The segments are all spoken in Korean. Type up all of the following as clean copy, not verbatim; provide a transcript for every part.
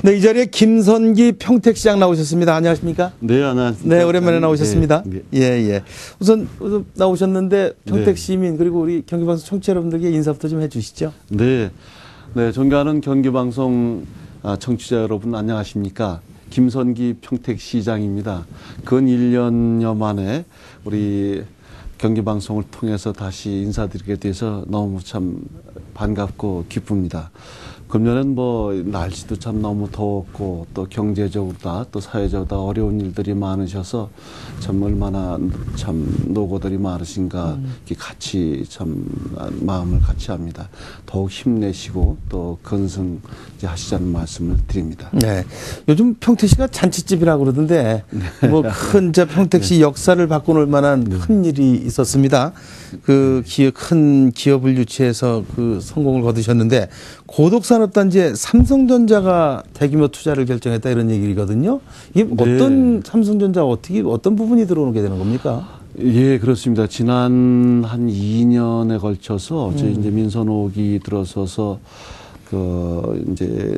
네, 이 자리에 김선기 평택시장 나오셨습니다. 안녕하십니까? 네, 안녕하십니까? 네, 오랜만에 나오셨습니다. 네, 예, 예. 우선 나오셨는데 평택 시민 그리고 우리 경기방송 청취자 여러분들께 인사부터 좀 해주시죠. 네, 네, 존경하는 경기방송 청취자 여러분 안녕하십니까? 김선기 평택시장입니다. 근 1년여 만에 우리 경기방송을 통해서 다시 인사드리게 돼서 너무 참 반갑고 기쁩니다. 금년엔 뭐 날씨도 참 너무 더웠고 또 경제적으로 또 사회적으로 어려운 일들이 많으셔서 참 얼마나 참 노고들이 많으신가 이렇게 같이 마음을 같이 합니다. 더욱 힘내시고 또 건승하시자는 말씀을 드립니다. 네, 요즘 평택시가 잔치집이라고 그러던데 뭐 큰 평택시 역사를 바꿔놓을 만한 큰 일이 있었습니다. 그 큰 기업을 유치해서 그 성공을 거두셨는데 고덕산업단지에 삼성전자가 대규모 투자를 결정했다 이런 얘기거든요. 이게 어떤 삼성전자 어떤 부분이 들어오게 되는 겁니까? 예, 그렇습니다. 지난 한 2년에 걸쳐서 저희 이제 민선옥이 들어서서 이제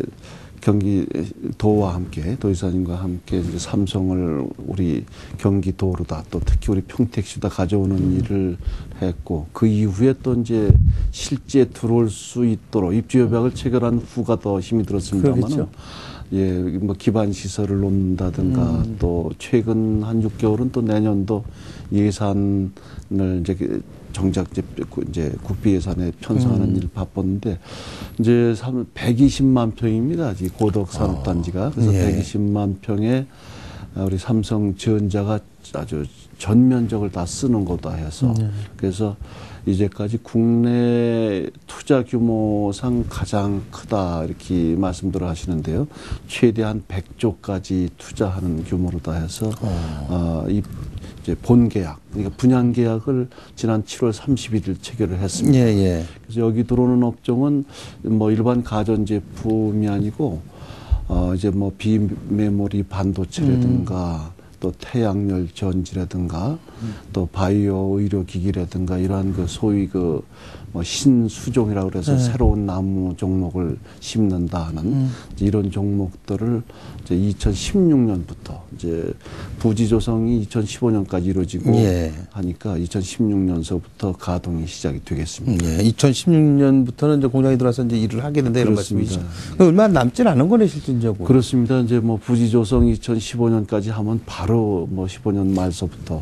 경기도와 함께 도지사님과 함께 이제 삼성을 우리 경기도로다 또 특히 우리 평택시다 가져오는 일을 했고 그 이후에 또 이제 실제 들어올 수 있도록 입주협약을 체결한 후가 더 힘이 들었습니다만 예, 뭐 기반 시설을 놓는다든가 또 최근 한 6개월은 또 내년도 예산을 이제 정작 이제 국비 예산에 편성하는 일 바빴는데 이제 120만 평입니다. 이 고덕 산업단지가 그래서 120만 평에 우리 삼성전자가 아주 전면적을 다 쓰는 거다 해서 그래서 이제까지 국내 투자 규모상 가장 크다 이렇게 말씀들을 하시는데요. 최대한 100조까지 투자하는 규모로다 해서 이제 본 계약, 그러니까 분양 계약을 지난 7월 31일 체결을 했습니다. 그래서 여기 들어오는 업종은 뭐 일반 가전제품이 아니고 이제 뭐 비메모리 반도체라든가 또 태양열 전지라든가 또 바이오 의료기기라든가 이러한 그 소위 뭐 신수종이라고 그래서 새로운 나무 종목을 심는다 하는 이런 종목들을 이제 2016년부터 이제 부지 조성이 2015년까지 이루어지고 하니까 2016년서부터 가동이 시작이 되겠습니다. 2016년부터는 이제 공장에 들어와서 이제 일을 하게 된다 이런 말씀이시죠. 얼마 남지 않은 거네 실질적으로. 그렇습니다. 이제 뭐 부지 조성 2015년까지 하면 바로 뭐 15년 말서부터.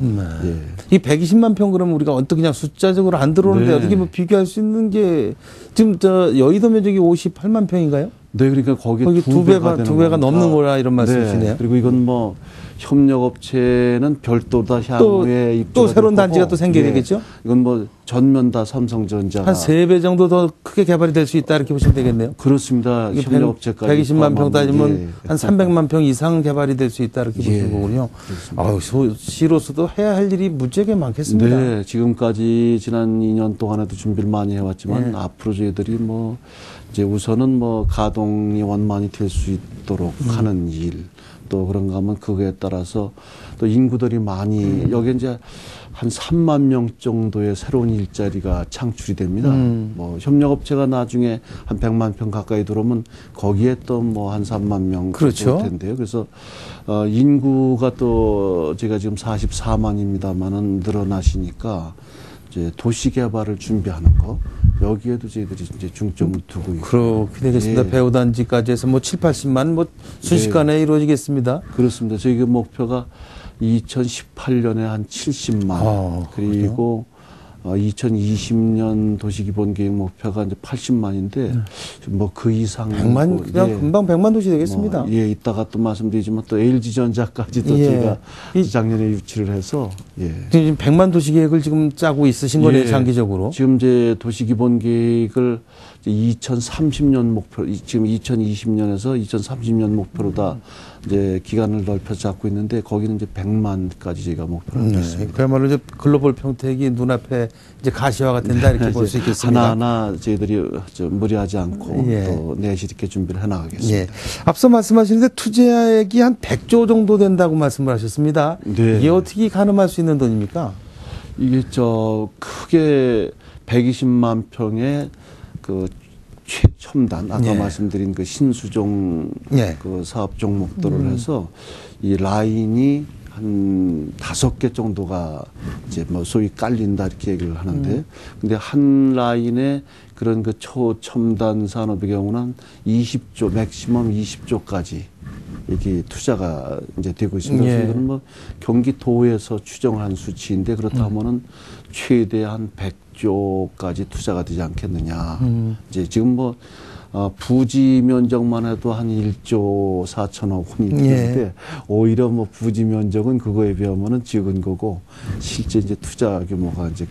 이 120만 평 그러면 우리가 어떻게 그냥 숫자적으로 안 들어오는데 어떻게 뭐 비교할 수 있는 게 지금 여의도 면적이 58만 평인가요? 네, 그러니까 거기 두 배가 넘는 거라 이런 말씀이시네요. 그리고 이건 뭐 협력업체는 별도다 향후에 또 새로운 단지가 또 생겨야 되겠죠? 이건 뭐 전면 다 삼성전자가 한 3배 정도 더 크게 개발이 될 수 있다 이렇게 보시면 되겠네요. 그렇습니다. 협력업체까지 120만 평 따지면 한 300만 평 이상 개발이 될 수 있다 이렇게 보시는 거군요. 시로서도 해야 할 일이 무지하게 많겠습니다. 네, 지금까지 지난 2년 동안에도 준비를 많이 해왔지만 앞으로 저희들이 뭐 이제 우선은 뭐 가동이 원만히 될 수 있도록 하는 일. 또 그런가 하면 그거에 따라서 또 인구들이 많이 여기 이제 한 3만 명 정도의 새로운 일자리가 창출이 됩니다. 뭐 협력업체가 나중에 한 100만 평 가까이 들어오면 거기에 또 뭐 한 3만 명 그렇죠. 될 텐데요. 그래서 인구가 또 제가 지금 44만입니다만은 늘어나시니까 이제 도시 개발을 준비하는 거 여기에도 저희들이 이제 중점을 두고 있고 그렇게 되겠습니다. 배우단지까지 해서 뭐 7, 80만 뭐 순식간에 이루어지겠습니다. 그렇습니다. 저희 그 목표가 2018년에 한 70만 그리고 2020년 도시기본계획 목표가 이제 80만인데 뭐 그 이상 100만 그냥 금방 100만 도시 되겠습니다. 뭐, 이따가 또 말씀드리지만 또 LG전자까지도 저희가 작년에 유치를 해서 지금 100만 도시 계획을 지금 짜고 있으신 거네요, 장기적으로. 지금 이제 도시기본계획을 2030년 목표, 지금 2020년에서 2030년 목표로 다 이제 기간을 넓혀 잡고 있는데 거기는 이제 100만까지 저희가 목표를 하고 있습니다. 그야말로 이제 글로벌 평택이 눈앞에 이제 가시화가 된다 이렇게 볼 수 있겠습니다. 하나하나 저희들이 좀 무리하지 않고 또 내실 있게 준비를 해나가겠습니다. 앞서 말씀하시는데 투자액이 한 100조 정도 된다고 말씀을 하셨습니다. 이게 어떻게 가늠할 수 있는 돈입니까? 이게 크게 120만 평의 그 최첨단 아까 예. 말씀드린 그 신수종 예. 그 사업 종목들을 해서 이 라인이 한 5개 정도가 이제 뭐 소위 깔린다 이렇게 얘기를 하는데 근데 한 라인에 그런 그 초첨단 산업의 경우는 20조 맥시멈 20조까지 이게 투자가 이제 되고 있습니다. 예. 그래서 이거는 뭐 경기도에서 추정을 한 수치인데 그렇다면은 최대 한 100조까지 투자가 되지 않겠느냐. 이제 지금 뭐 부지 면적만 해도 한 1조 4천억 원이 되는데 예. 오히려 뭐 부지 면적은 그거에 비하면은 적은 거고 실제 이제 투자 규모가 이제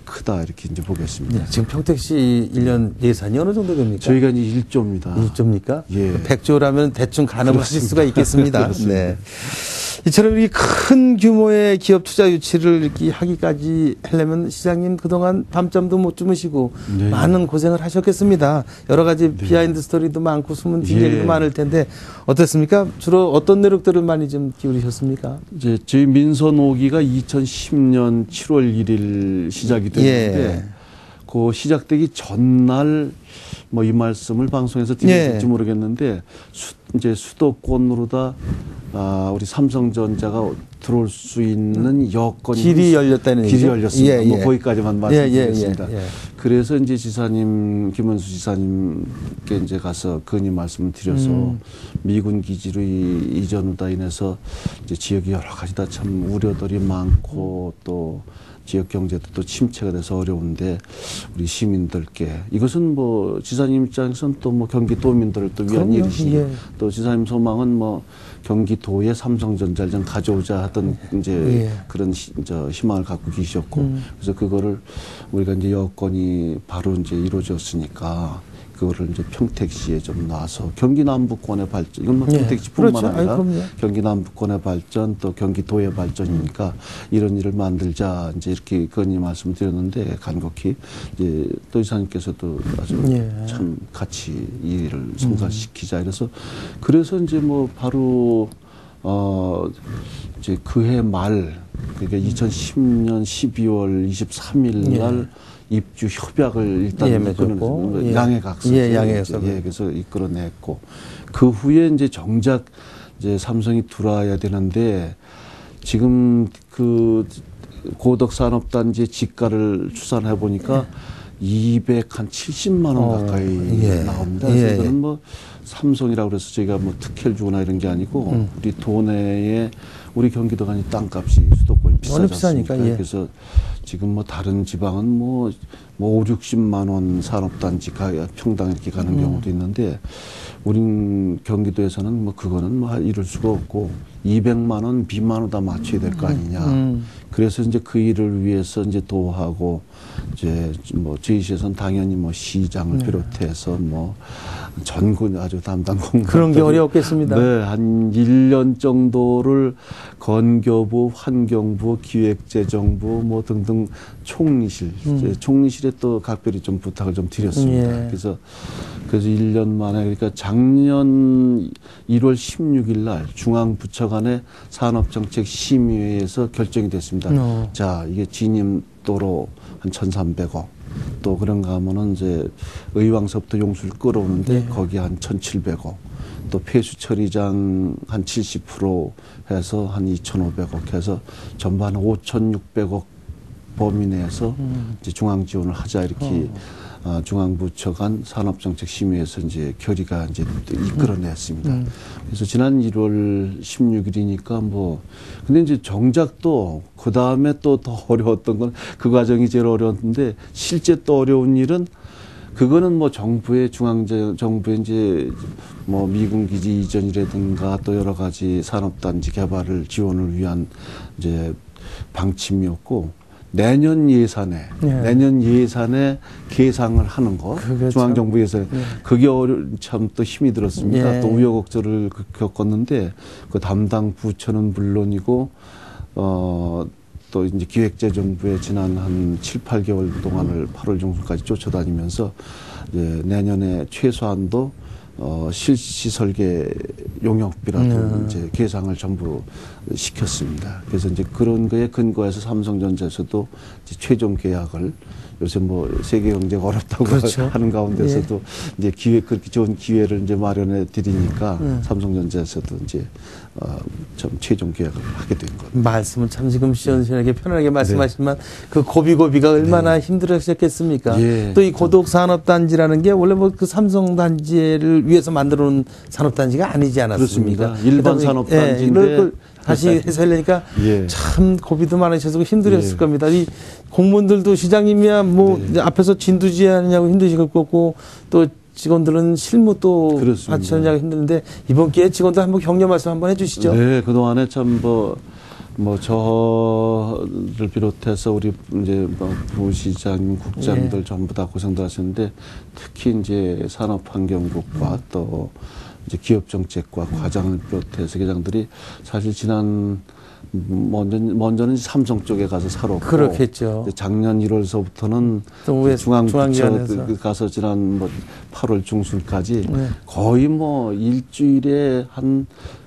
크다 이렇게 이제 보겠습니다. 예. 지금 평택시 1년 예산이 어느 정도 됩니까? 저희가 이제 1조입니다. 1조입니까? 예. 100조라면 대충 가늠하실 그렇습니다. 수가 있겠습니다. 그렇습니다. 네. 이처럼 이 큰 규모의 기업 투자 유치를 이렇게 하기까지 하려면 시장님 그동안 밤잠도 못 주무시고 네. 많은 고생을 하셨겠습니다. 여러 가지 비하인드 스토리도 많고 숨은 뒷얘기도 예. 많을 텐데 어떻습니까? 주로 어떤 노력들을 많이 좀 기울이셨습니까? 이제 저희 민선오기가 2010년 7월 1일 시작이 됐는데 예. 그 시작되기 전날 뭐 이 말씀을 방송에서 드릴지 예. 모르겠는데 이제 수도권으로다 우리 삼성전자가 들어올 수 있는 여건이 길이 열렸다는 길이 얘기죠? 열렸습니다. 예, 뭐 예. 거기까지만 말씀드리겠습니다. 예, 예, 예. 그래서 이제 지사님 김은수 지사님께 이제 가서 건의 말씀을 드려서 미군 기지로 이전으로 인해서 이제 지역이 여러 가지 다 참 우려들이 많고 또 지역 경제도 또 침체가 돼서 어려운데 우리 시민들께 이것은 뭐 지사님 입장에서는 또 뭐 경기도민들을 또 위한 그럼요. 일이시 예. 또 지사님 소망은 뭐 경기도에 삼성전자를 좀 가져오자 하던 이제 예. 그런 희망을 갖고 계셨고 그래서 그거를 우리가 이제 여건이 바로 이제 이루어졌으니까 그거를 이제 평택시에 좀 놔서 경기 남부권의 발전 이건 뭐 예. 평택시뿐만 그렇죠. 아니라 아이, 그럼요. 경기 남부권의 발전 또 경기도의 발전이니까 이런 일을 만들자 이제 이렇게 건의 말씀드렸는데 간곡히 이제 또 이사님께서도 아주 예. 참 같이 이 일을 성사시키자 그래서 이제 뭐 바로 이제 그해 말 그러니까 2010년 12월 23일 날 입주 협약을 일단 예, 맺었고. 예. 양해각서 예, 양해각서. 예, 그래서 이끌어냈고 그 후에 이제 정작 이제 삼성이 들어와야 되는데 지금 그 고덕산업단지 지가를 추산해 보니까 270만 원 가까이 예. 나옵니다. 예, 그래서 예. 이거는 뭐 삼성이라고 그래서 저희가 뭐 특혜를 주거나 이런 게 아니고 우리 도내에 우리 경기도가 땅값이 수도권이 비싸지 비싸니까, 않습니까? 예. 그래서 지금 뭐 다른 지방은 뭐 5, 60만 원 산업단지 평당 이렇게 가는 경우도 있는데 우린 경기도에서는 뭐 그거는 뭐 이룰 수가 없고 200만 원 미만으로 다 맞춰야 될 거 아니냐. 그래서 이제 그 일을 위해서 이제 도하고 이제 뭐 저희시에서는 당연히 뭐 시장을 비롯해서 뭐 전군 아주 담당 공무원 그런 게 어려웠겠습니다. 네, 한 1년 정도를 건교부, 환경부, 기획재정부 뭐 등등 총리실, 총리실에 또 각별히 좀 부탁을 좀 드렸습니다. 예. 그래서 1년 만에 그러니까 작년 1월 16일 날 중앙부처 간의 산업정책심의회에서 결정이 됐습니다. 자, 이게 진임도로 한 1,300억. 또 그런가 하면은 이제 의왕서부터 용수를 끌어오는데 거기 한 1,700억. 또 폐수 처리장 한 70% 해서 한 2,500억 해서 전반 5,600억 범위 내에서 이제 중앙 지원을 하자 이렇게 중앙부처 간 산업정책심의에서 이제 결의가 이제 이끌어냈습니다. 그래서 지난 1월 16일이니까 뭐 근데 이제 정작 또 그 다음에 또 더 어려웠던 건 그 과정이 제일 어려웠는데 실제 또 어려운 일은 그거는 뭐 정부의 정부의 이제 뭐 미군 기지 이전이라든가 또 여러 가지 산업단지 개발을 지원을 위한 이제 방침이었고 내년 예산에 계상을 하는 거 그게 중앙정부 예산에 그게 참 또 힘이 들었습니다. 예. 또 우여곡절을 겪었는데 그 담당 부처는 물론이고 또 이제 기획재정부에 지난 한 7, 8개월 동안을 8월 중순까지 쫓아다니면서 이제 내년에 최소한도 실시 설계 용역비라도 이제 계상을 전부 시켰습니다. 그래서 이제 그런 거에 근거해서 삼성전자에서도 이제 최종 계약을 요새 뭐 세계 경제가 어렵다고 그렇죠. 하는 가운데서도 이제 그렇게 좋은 기회를 이제 마련해 드리니까 삼성전자에서도 이제 좀 최종 계약을 하게 된 겁니다. 말씀은 참 지금 시원시원하게 편안하게 말씀하시지만 그 고비고비가 얼마나 힘들으셨겠습니까? 예. 또 이 고독산업단지라는 게 원래 뭐 그 삼성단지를 위해서 만들어 놓은 산업단지가 아니지 않았습니까? 그렇습니다. 일반 산업단지인데 이걸 다시 해설하니까 참 고비도 많으셔서 힘들었을 겁니다. 이 공무원들도 시장님이야 뭐 이제 앞에서 진두지휘하느냐고 힘드실 거고 또 직원들은 실무 또 받치느냐고 힘드는데 이번 기회에 직원들 한번 격려 말씀 한번 해주시죠. 네, 그동안에 참 저를 비롯해서 우리 이제 부시장, 국장들 전부 다 고생들 하셨는데 특히 이제 산업환경국과 또 이제 기업정책과 과장을 비롯해서 계장들이 사실 지난 먼저는 삼성 쪽에 가서 살았고 그렇겠죠. 작년 1월서부터는 중앙부처 가서 지난 8월 중순까지 거의 일주일에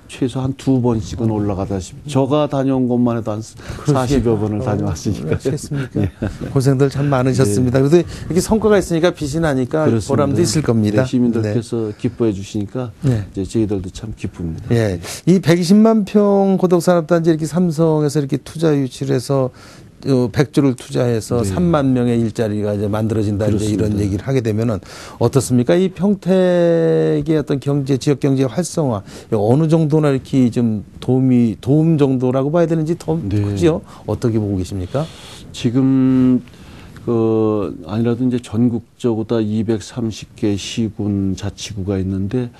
최소 한 2번씩은 올라가다시피 저가 다녀온 곳만 해도 한 40여 번을 다녀왔으니까. 그렇겠습니까? 고생들 참 많으셨습니다. 그래도 이렇게 성과가 있으니까 빛이 나니까 그렇습니다. 보람도 있을 겁니다. 시민들께서 기뻐해 주시니까 이제 저희들도 참 기쁩니다. 예. 이 120만 평 고독산업단지 이렇게 삼성에서 이렇게 투자 유치를 해서 100조를 투자해서 3만 명의 일자리가 이제 만들어진다 이제 이런 얘기를 하게 되면은 어떻습니까? 이 평택의 어떤 지역 경제 활성화 어느 정도나 이렇게 좀 도움 정도라고 봐야 되는지 더 크지요? 어떻게 보고 계십니까? 지금 아니라도 이제 전국적으로 다 230개 시군 자치구가 있는데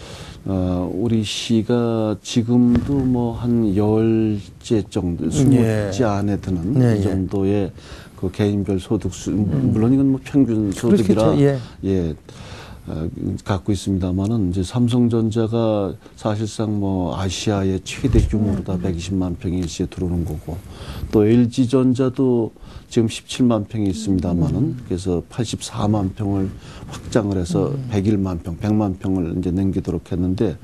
우리 시가 지금도 한 10째 정도, 20째 안에 드는 이 정도의 그 개인별 소득 물론 이건 평균 소득이라 갖고 있습니다만은 이제 삼성전자가 사실상 아시아의 최대 규모로 다 120만 평이 일시에 들어오는 거고 또 LG전자도 지금 17만 평이 있습니다만은 그래서 84만 평을 확장을 해서 101만 평, 100만 평을 이제 남기도록 했는데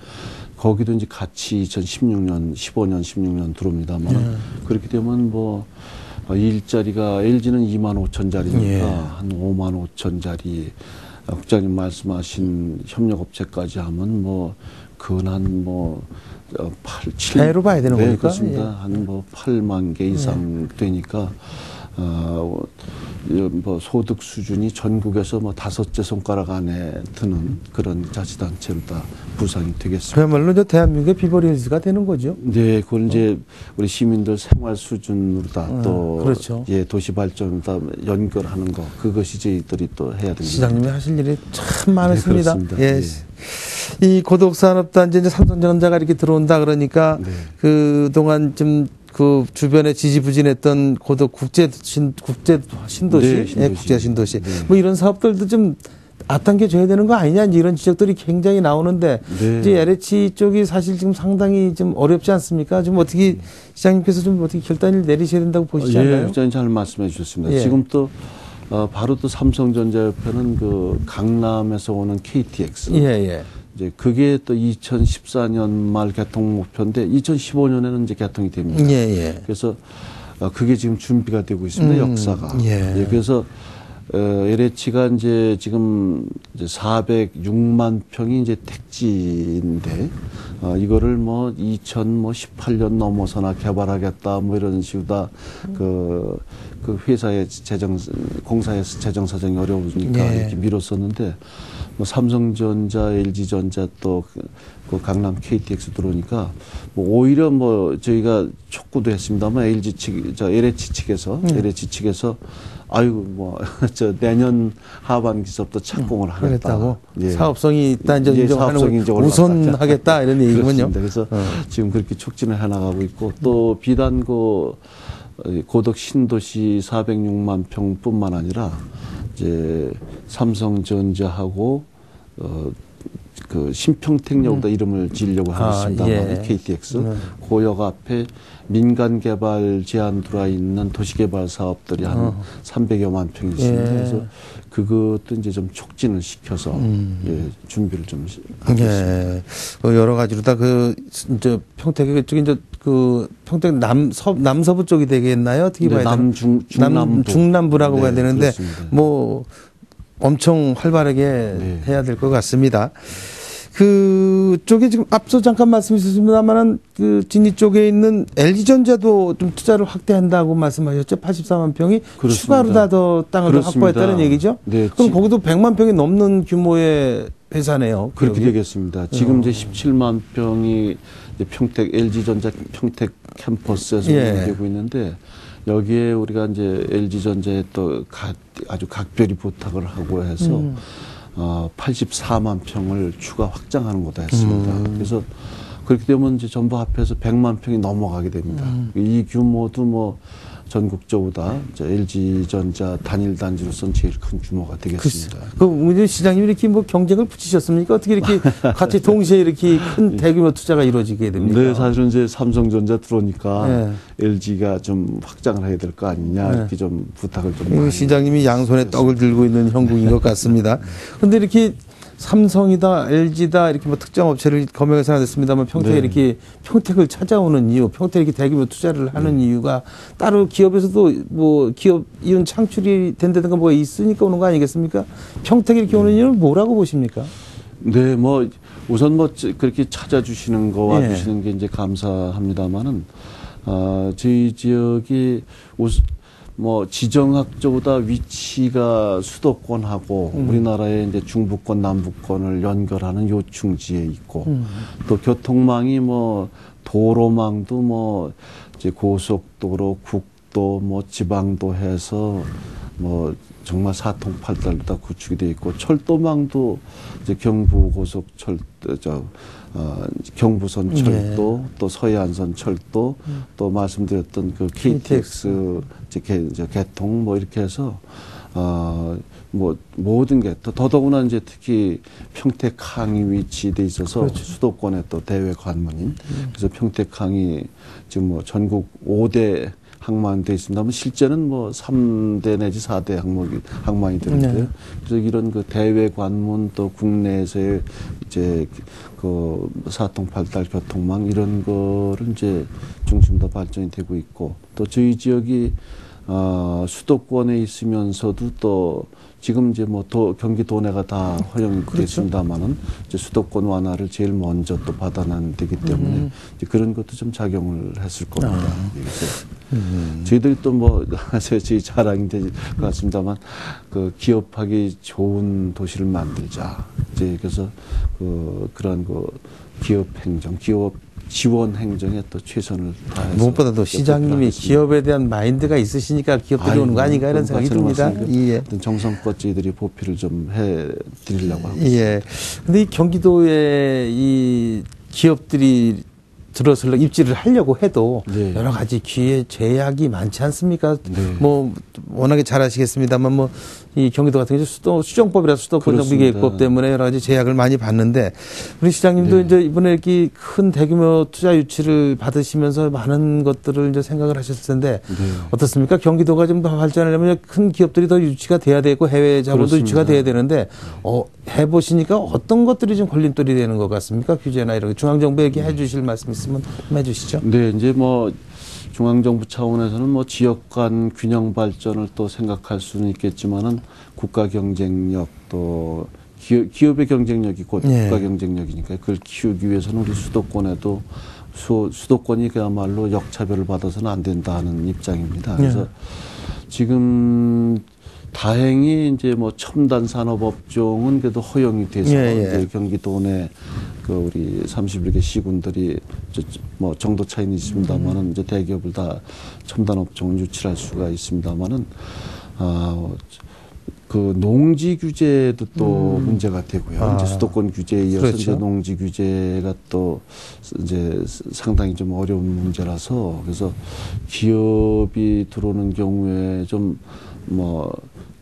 거기도 이제 같이 2016년, 15년, 16년 들어옵니다만은 그렇게 되면 일자리가 LG는 2만 5천 자리니까 한 5만 5천 자리 국장님 말씀하신 협력업체까지 하면 근한 7배로 봐야 되는 겁니까? 그렇습니다. 한 8만 개 이상 되니까 소득 수준이 전국에서 5째 손가락 안에 드는 그런 자치단체로 다 구성이 되겠습니다. 그야말로 이제 대한민국의 비버리즈가 되는 거죠. 네, 그걸 이제 우리 시민들 생활 수준으로 다 또 그렇죠. 도시 발전을 다 연결하는 거 그것이 저희들이 또 해야 됩니다. 시장님이 하실 일이 참 많으십니다. 네, 그렇습니다. 예. 이 고독산업단지 이제 삼성전자가 이렇게 들어온다 그러니까 그동안 좀 그 주변에 지지부진했던 고독 국제 신도시, 국제 신도시 이런 사업들도 좀 앞당겨 줘야 되는 거 아니냐 이런 지적들이 굉장히 나오는데 이제 LH 쪽이 사실 지금 상당히 좀 어렵지 않습니까? 좀 어떻게 시장님께서 좀 어떻게 결단을 내리셔야 된다고 보시지 않나요? 국장님 잘 말씀해 주셨습니다. 지금 또 바로 또 삼성전자 옆에는 강남에서 오는 KTX. 이제 그게 또 2014년 말 개통 목표인데 2015년에는 이제 개통이 됩니다. 그래서 그게 지금 준비가 되고 있습니다. 역사가. 그래서 LH가 이제 지금 이제 406만 평이 이제 택지인데 이거를 2018년 넘어서나 개발하겠다 이런 식으로 다 그 회사의 공사에서 재정 사정이 어려우니까 이렇게 미뤘었는데 삼성전자, LG전자 또 그 강남 KTX 들어오니까 오히려 저희가 촉구도 했습니다만 LH 측에서 내년 하반기서부터 착공을 하겠다고. 사업성이 일단 인정하는 우선하겠다 이런 얘기군요. 그래서 지금 그렇게 촉진을 해나가고 있고 또 비단 고덕 신도시 406만 평뿐만 아니라 이제 삼성전자하고 그 신평택역으로 이름을 지으려고 하고 있습니다만 예. KTX 그 역 앞에 민간 개발 제한 들어와 있는 도시개발 사업들이 한 300여만 평이 있습니다. 예. 그래서 그것도 이제 좀 촉진을 시켜서 예, 준비를 좀 하고 있습니다. 예. 여러 가지로 다 이제 평택 쪽이 이제 평택 남서부 쪽이 되겠나요? 어떻게 봐야 되나요? 중남부라고 네, 봐야 되는데 그렇습니다. 뭐 엄청 활발하게 네. 해야 될 것 같습니다. 그쪽에 지금 앞서 잠깐 말씀하셨습니다만은 진이 쪽에 있는 LG전자도 좀 투자를 확대한다고 말씀하셨죠? 84만 평이 그렇습니다. 추가로 더 땅을 더 확보했다는 얘기죠? 네, 그럼 거기도 100만 평이 넘는 규모의 회사네요. 그렇게 되겠습니다. 지금 이제 17만 평이 이제 평택 LG전자 평택 캠퍼스에서 예. 운영되고 있는데 여기에 우리가 이제 LG전자에 또 아주 각별히 부탁을 하고 해서 84만 평을 추가 확장하는 거다 했습니다. 그래서 그렇게 되면 이제 전부 합해서 100만 평이 넘어가게 됩니다. 이 규모도 뭐 전국적으로 다 LG전자 단일 단지로서는 제일 큰 규모가 되겠습니다. 그 시장님 이렇게 뭐 경쟁을 붙이셨습니까? 어떻게 이렇게 같이 동시에 이렇게 큰 대규모 투자가 이루어지게 됩니까? 네, 사실은 이제 삼성전자 들어오니까 네. LG가 좀 확장을 해야 될 거 아니냐 이렇게 좀 부탁을 좀 많이 시장님이 양손에 떡을 들고 있는 형국인 것 같습니다. 그런데 이렇게 삼성이다, LG다 이렇게 뭐 특정 업체를 검역해서 하겠습니다만 평택에 네. 이렇게 평택을 찾아오는 이유, 평택에 이렇게 대규모 투자를 하는 이유가 따로 기업에서도 뭐 기업 이윤 창출이 된다든가 뭐가 있으니까 오는 거 아니겠습니까? 평택에 이렇게 오는 이유는 뭐라고 보십니까? 네, 뭐 우선 뭐 그렇게 찾아주시는 거 예. 와주시는 게 이제 감사합니다만은 저희 지역이 뭐 지정학적으로 위치가 수도권하고 우리나라의 이제 중부권 남부권을 연결하는 요충지에 있고 또 교통망이 뭐 도로망도 뭐 이제 고속도로, 국도, 뭐 지방도 해서 뭐 정말 사통팔달로 다 구축이 돼 있고 철도망도 이제 경부선 철도 또 서해안선 철도 또 말씀드렸던 그 KTX 이제 개통 뭐 이렇게 해서 뭐 모든 게 더더구나 이제 특히 평택항이 위치돼 있어서 그렇죠. 수도권의 또 대외 관문인 그래서 평택항이 지금 뭐 전국 5대 항만 돼 있습니다만 실제는 뭐 3대 내지 4대 항만이 되는데요. 네. 그래서 이런 그 대외 관문 또 국내에서의 이제 그 사통팔달 교통망 이런 거를 이제 중심으로 발전이 되고 있고 또 저희 지역이 수도권에 있으면서도 또 지금 이제 뭐 경기 도내가 다 허용이 그렇죠. 됐습니다만은 이제 수도권 완화를 제일 먼저 또 받아내야 되기 때문에 이제 그런 것도 좀 작용을 했을 겁니다. 그래서 저희들이 또 뭐 저희 자랑이 될 것 같습니다만 그 기업하기 좋은 도시를 만들자. 이제 그래서 그런 기업 행정, 기업 지원 행정에 또 최선을 다해서 무엇보다도 시장님이 기업에 대한 마인드가 있으시니까 기업들이 오는 거 아닌가 이런 생각이 듭니다. 예. 정성껏 저희들이 보필을 좀 해드리려고 하고 예. 근데 이 경기도에 이 기업들이 들어서 입지를 하려고 해도 네. 여러 가지 기회 제약이 많지 않습니까? 네. 뭐 워낙에 잘 아시겠습니다만 뭐 이 경기도 같은 경우 수정법이라서 수도권 정비계획법 때문에 여러 가지 제약을 많이 받는데 우리 시장님도 네. 이제 이번에 이렇게 큰 대규모 투자 유치를 받으시면서 많은 것들을 이제 생각을 하셨을 텐데 네. 어떻습니까? 경기도가 좀 더 발전하려면 큰 기업들이 더 유치가 돼야 되고 해외 자본도 그렇습니다. 유치가 돼야 되는데 해보시니까 어떤 것들이 좀 걸림돌이 되는 것 같습니까? 규제나 이런 중앙정부 얘기해 주실 말씀 있으면 좀 해주시죠. 네, 이제 뭐 중앙정부 차원에서는 뭐 지역 간 균형 발전을 또 생각할 수는 있겠지만은 국가 경쟁력 또 기업의 경쟁력이 곧 예. 국가 경쟁력이니까 그걸 키우기 위해서는 우리 수도권에도 수도권이 그야말로 역차별을 받아서는 안 된다는 입장입니다. 그래서 지금 다행히 이제 뭐 첨단 산업 업종은 그래도 허용이 돼서 이제 경기도 내 그 우리 31개 시군들이 뭐 정도 차이는 있습니다만은 이제 대기업을 다 첨단 업종을 유치할 수가 있습니다만은 그 농지 규제도 또 문제가 되고요. 이제 수도권 규제에 이어서 그렇죠. 이제 농지 규제가 또 이제 상당히 좀 어려운 문제라서 그래서 기업이 들어오는 경우에 좀 뭐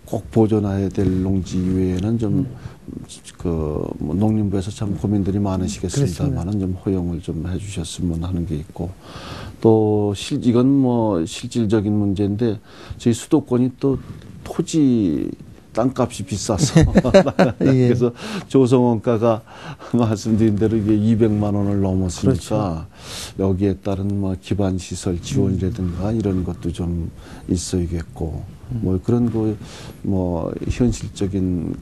꼭 보존해야 될 농지 외에는 좀 뭐 농림부에서 참 고민들이 많으시겠습니다만은 좀 허용을 좀 해주셨으면 하는 게 있고 또 이건 뭐 실질적인 문제인데 저희 수도권이 또 토지 땅값이 비싸서 예. 그래서 조성원가가 말씀드린 대로 이게 200만 원을 넘었으니까 그렇죠. 여기에 따른 뭐 기반 시설 지원이라든가 이런 것도 좀 있어야겠고 뭐 그런 뭐 현실적인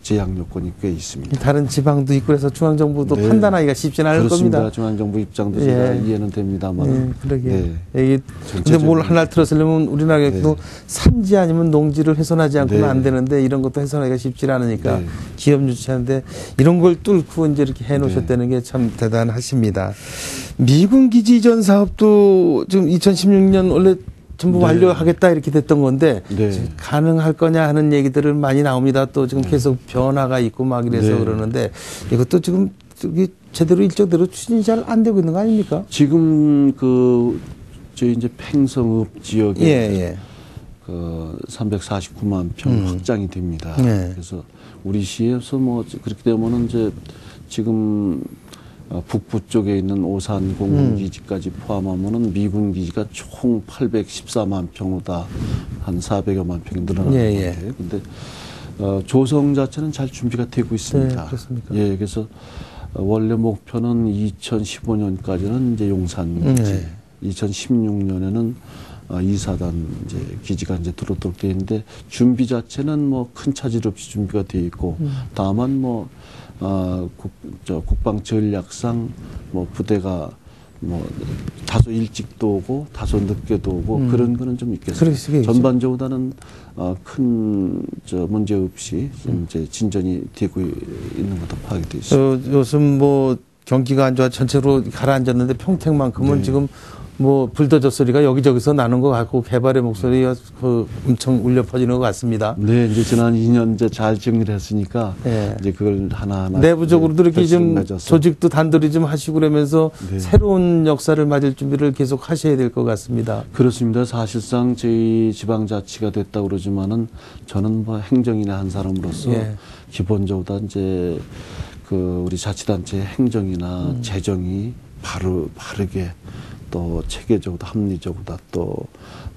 제약 요건이 꽤 있습니다. 다른 지방도 있고 그래서 중앙정부도 네. 판단하기가 쉽지는 않을 그렇습니다. 겁니다. 중앙정부 입장도 예. 제가 이해는 됩니다만. 그러게. 네. 이게 근데 뭘 하나를 틀었으려면 우리나라에도 네. 산지 아니면 농지를 훼손하지 않고는 네. 안 되는데 이런 것도 훼손하기가 쉽지 않으니까 네. 기업 유치하는데 이런 걸 뚫고 이제 이렇게 해놓으셨다는 게 참 대단하십니다. 미군 기지 이전 사업도 지금 2016년 원래 전부 네. 완료하겠다 이렇게 됐던 건데 네. 가능할 거냐 하는 얘기들을 많이 나옵니다. 또 지금 계속 변화가 있고 막 이래서 네. 그러는데 이것도 지금 제대로 일정대로 추진이 잘 안 되고 있는 거 아닙니까? 지금 저희 이제 팽성읍 지역에 예. 349만 평 확장이 됩니다. 네. 그래서 우리 시에서 뭐 그렇게 되면은 이제 지금 북부 쪽에 있는 오산 공군기지까지 포함하면은 미군 기지가 총 814만 평보다 한 400여만 평이 늘어나는 예, 것 같아요. 근데 조성 자체는 잘 준비가 되고 있습니다. 네, 그렇습니까? 예, 그래서 원래 목표는 2015년까지는 이제 용산 기지, 2016년에는 2사단 이제 기지가 이제 들어오도록 되어 있는데 준비 자체는 뭐 큰 차질 없이 준비가 되어 있고 다만 뭐 국방 전략상 뭐 부대가 뭐 다소 일찍도 오고 다소 늦게도 오고 그런 거는 좀 있겠습니다. 전반적으로는 큰 문제 없이 이제 진전이 되고 있는 것도 파악이 되어 있습니다. 요즘 뭐 경기가 안 좋아 전체로 가라앉았는데 평택만큼은 네. 지금 뭐 불도저 소리가 여기저기서 나는 것 같고 개발의 목소리가 엄청 울려 퍼지는 것 같습니다. 네, 이제 지난 2년 이제 잘 정리를 했으니까 네. 이제 그걸 하나하나 내부적으로도 이렇게 좀 맺어서. 조직도 단돌이 좀 하시고 그러면서 네. 새로운 역사를 맞을 준비를 계속 하셔야 될 것 같습니다. 그렇습니다. 사실상 저희 지방자치가 됐다고 그러지만은 저는 뭐 행정인의 한 사람으로서 예. 기본적으로 우리 자치단체의 행정이나 재정이 바르게 또 체계적으로 합리적으로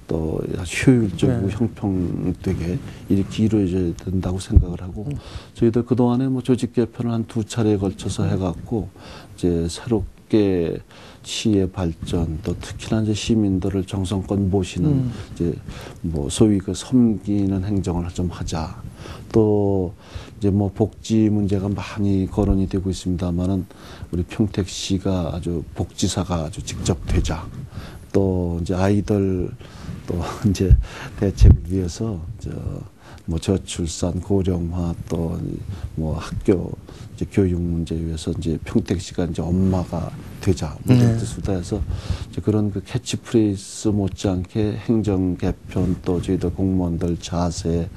또 효율적이고 네. 형평되게 이렇게 이루어져야 된다고 생각을 하고 저희들 그동안에 뭐 조직 개편을 한 2차례에 걸쳐서 해갖고 이제 새롭게 시의 발전 또 특히나 이제 시민들을 정성껏 모시는 이제 뭐 소위 섬기는 행정을 좀 하자. 또 이제 뭐 복지 문제가 많이 거론이 되고 있습니다만은 우리 평택시가 아주 복지사가 아주 직접 되자. 또 이제 아이들 또 이제 대책을 위해서 뭐 저출산 고령화 또 뭐 학교 이제 교육 문제에 위해서 이제 평택시가 이제 엄마가 되자 뭐 이런 뜻으로 해서 이제 그런 그 캐치프레이즈 못지않게 행정 개편 또 저희들 공무원들 자세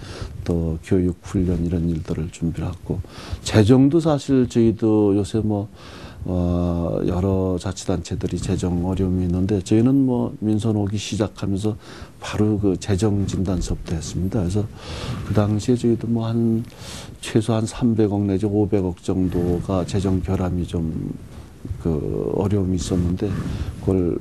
또 교육 훈련 이런 일들을 준비를 하고 재정도 사실 저희도 요새 뭐 여러 자치단체들이 재정 어려움이 있는데 저희는 뭐 민선 오기 시작하면서 바로 그 재정 진단서부터 했습니다. 그래서 그 당시에 저희도 뭐 최소한 300억 내지 500억 정도가 재정 결함이 좀 어려움이 있었는데 그걸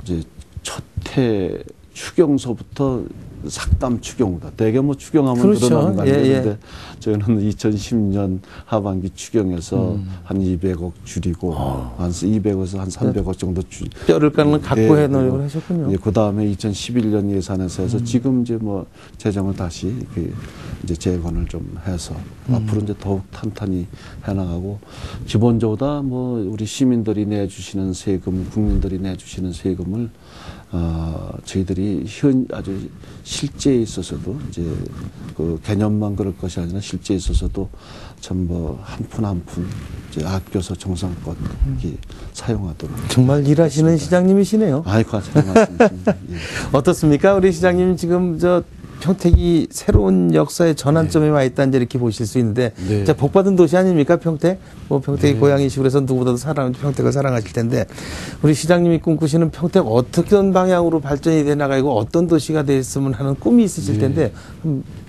이제 첫 해 추경서부터 삭감 추경보다 대개 뭐 추경하면 그렇죠. 늘어나는 거 아니겠는데 예. 저희는 2010년 하반기 추경에서 한 200억 줄이고 한 200에서 한 300억 정도 뼈를 까는 갖고 해 노력을 하셨군요. 그 다음에 2011년 예산에서 해서 지금 이제 뭐 재정을 다시 이제 재건을 좀 해서 앞으로 이제 더욱 탄탄히 해나가고 기본적으로 뭐 우리 시민들이 내주시는 세금, 국민들이 내주시는 세금을 저희들이 아주 실제에 있어서도 이제 그 개념만 그럴 것이 아니라 실제에 있어서도 전부 한 푼 한 푼 이제 아껴서 정성껏 이렇게 사용하도록. 정말 일하시는 그렇습니다. 시장님이시네요. 아이고, 잘 말씀이십니다. 예. 어떻습니까? 우리 시장님 지금 평택이 새로운 역사의 전환점에 와 있다는 이렇게 보실 수 있는데, 네. 자, 복받은 도시 아닙니까, 평택? 뭐 평택이 고향이시고 그래서 누구보다도 평택을 사랑하실 텐데, 우리 시장님이 꿈꾸시는 평택 어떤 방향으로 발전이 돼 나가고 어떤 도시가 됐으면 하는 꿈이 있으실 텐데,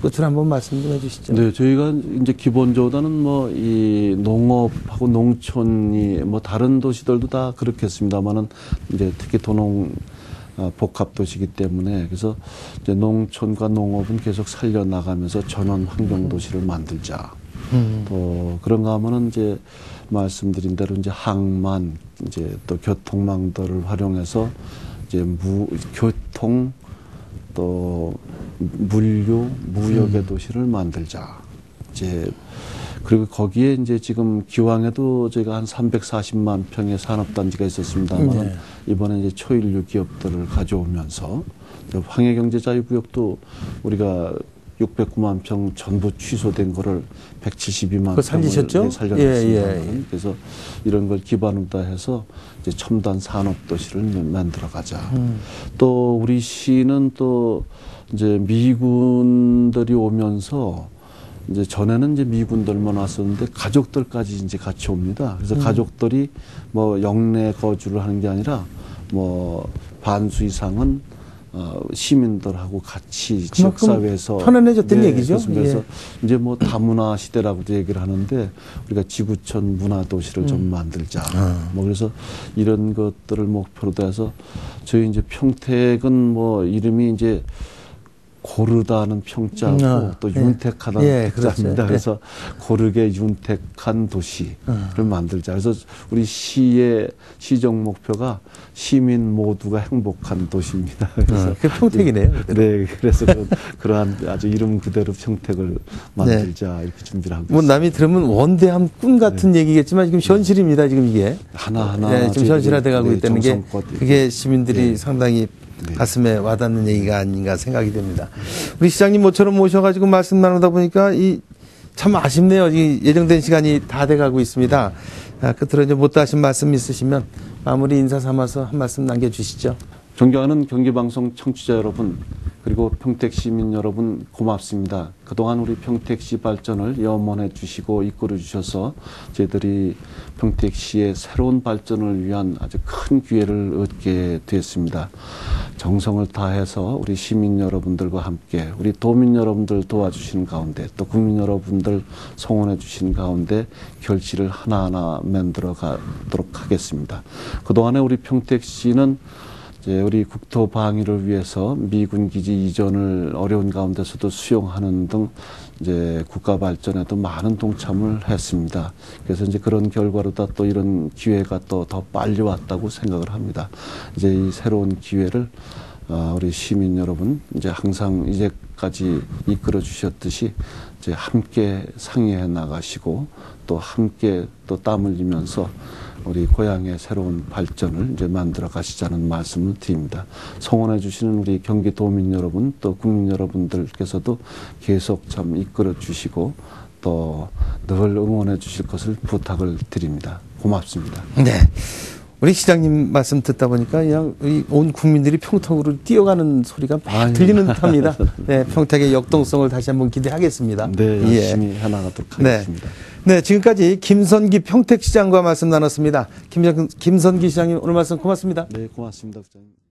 끝으로 한번 말씀 좀 해주시죠. 네, 저희가 이제 기본적으로는 뭐 이 농업하고 농촌이 뭐 다른 도시들도 다 그렇겠습니다만은 이제 특히 도농 복합 도시이기 때문에 그래서 이제 농촌과 농업은 계속 살려나가면서 전원 환경 도시를 만들자. 또 그런가 하면은 이제 말씀드린 대로 이제 항만 이제 또 교통망들을 활용해서 이제 교통 또 물류 무역의 도시를 만들자. 이제 그리고 거기에 이제 지금 기왕에도 저희가 한 340만 평의 산업단지가 있었습니다만 이번에 이제 초일류 기업들을 가져오면서 황해경제자유구역도 우리가 609만 평 전부 취소된 거를 172만 평을 살려냈습니다. 그래서 이런 걸 기반으로 다 해서 이제 첨단 산업 도시를 만들어가자. 또 우리 시는 또 이제 미군들이 오면서 이제 전에는 이제 미군들만 왔었는데 가족들까지 이제 같이 옵니다. 그래서 가족들이 뭐 영내 거주를 하는 게 아니라 뭐 반수 이상은 시민들하고 같이 지역사회에서 편안해졌던 얘기죠. 그렇습니다. 그래서 이제 뭐 다문화 시대라고도 얘기를 하는데 우리가 지구촌 문화 도시를 좀 만들자. 뭐 그래서 이런 것들을 목표로 해서 저희 이제 평택은 뭐 이름이 이제 고르다는 평자고 또 윤택하다는 택자입니다. 그렇죠. 그래서 고르게 윤택한 도시를 만들자. 그래서 우리 시의 시정 목표가 시민 모두가 행복한 도시입니다. 그래서 그 평택이네요. 네, 그래서 그러한 아주 이름 그대로 평택을 만들자 이렇게 준비를 하고 뭐 있습니다. 남이 들으면 원대한 꿈 같은 얘기겠지만 지금 현실입니다. 지금 이게 하나하나 지금 현실화돼가고 있다는 게 그게 시민들이 상당히 가슴에 와닿는 얘기가 아닌가 생각이 됩니다. 우리 시장님 모처럼 모셔가지고 말씀 나누다 보니까 참 아쉽네요. 예정된 시간이 다 돼가고 있습니다. 끝으로 이제 못다 하신 말씀 있으시면 마무리 인사 삼아서 한 말씀 남겨주시죠. 존경하는 경기방송 청취자 여러분, 그리고 평택 시민 여러분 고맙습니다. 그동안 우리 평택시 발전을 염원해 주시고 이끌어 주셔서 저희들이 평택시의 새로운 발전을 위한 아주 큰 기회를 얻게 됐습니다. 정성을 다해서 우리 시민 여러분들과 함께 우리 도민 여러분들 도와주시는 가운데 또 국민 여러분들 성원해 주시는 가운데 결실을 하나하나 만들어 가도록 하겠습니다. 그동안에 우리 평택시는 우리 국토 방위를 위해서 미군 기지 이전을 어려운 가운데서도 수용하는 등 이제 국가 발전에도 많은 동참을 했습니다. 그래서 이제 그런 결과로다 또 이런 기회가 또 더 빨리 왔다고 생각을 합니다. 이제 이 새로운 기회를 우리 시민 여러분 이제 항상 이제까지 이끌어 주셨듯이 이제 함께 상의해 나가시고 또 함께 또 땀 흘리면서 우리 고향의 새로운 발전을 이제 만들어 가시자는 말씀을 드립니다. 성원해 주시는 우리 경기도민 여러분 또 국민 여러분들께서도 계속 참 이끌어 주시고 또 늘 응원해 주실 것을 부탁을 드립니다. 고맙습니다. 네. 우리 시장님 말씀 듣다 보니까 그냥 온 국민들이 평택으로 뛰어가는 소리가 막 들리는 듯합니다. 네, 평택의 역동성을 다시 한번 기대하겠습니다. 네, 열심히 해나가도록 하겠습니다. 네, 지금까지 김선기 평택시장과 말씀 나눴습니다. 김선기 시장님 오늘 말씀 고맙습니다. 네, 고맙습니다, 부장님.